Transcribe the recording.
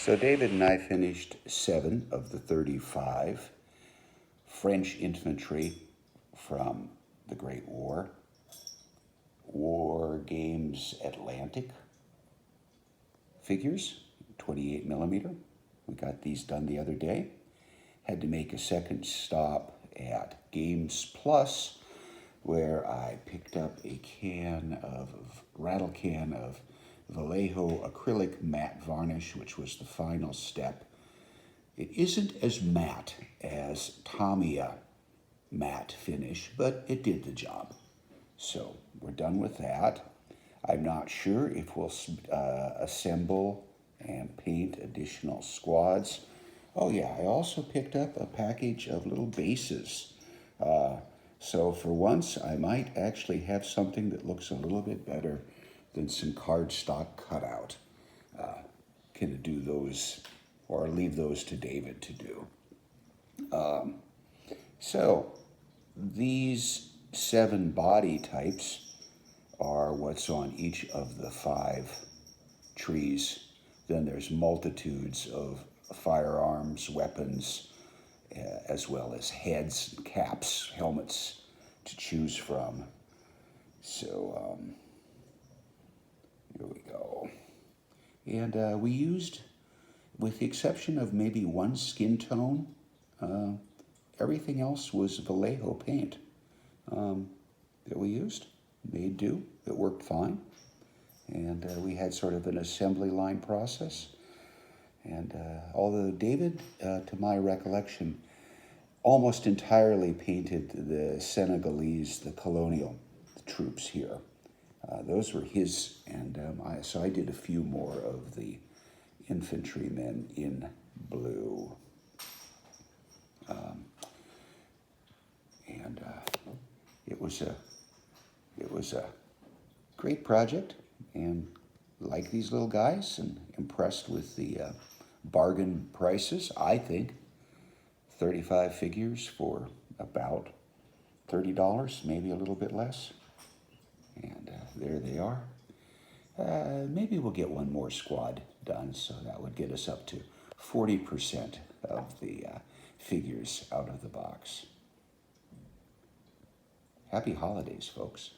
So David and I finished 7 of the 35 French infantry from the Great War. War Games Atlantic figures, 28 millimeter. We got these done the other day. Had to make a second stop at Games Plus, where I picked up a rattle can of Vallejo acrylic matte varnish, which was the final step. It isn't as matte as Tamiya matte finish, but it did the job. So we're done with that. I'm not sure if we'll assemble and paint additional squads. Oh yeah, I also picked up a package of little bases. So for once, I might actually have something that looks a little bit better than some cardstock cutout. Can do those or leave those to David to do. So these 7 body types are what's on each of the 5 trees. Then there's multitudes of firearms, weapons, as well as heads, caps, helmets to choose from. So here we go. And we used, with the exception of maybe one skin tone, everything else was Vallejo paint that we used. Made do. It worked fine. And we had sort of an assembly line process. And although David, to my recollection, almost entirely painted the Senegalese, the colonial troops here. Those were his, and so I did a few more of the infantrymen in blue. And it was a great project, and like these little guys, and impressed with the bargain prices. I think 35 figures for about $30, maybe a little bit less. And there they are. Maybe we'll get one more squad done, so that would get us up to 40% of the figures out of the box. Happy holidays, folks.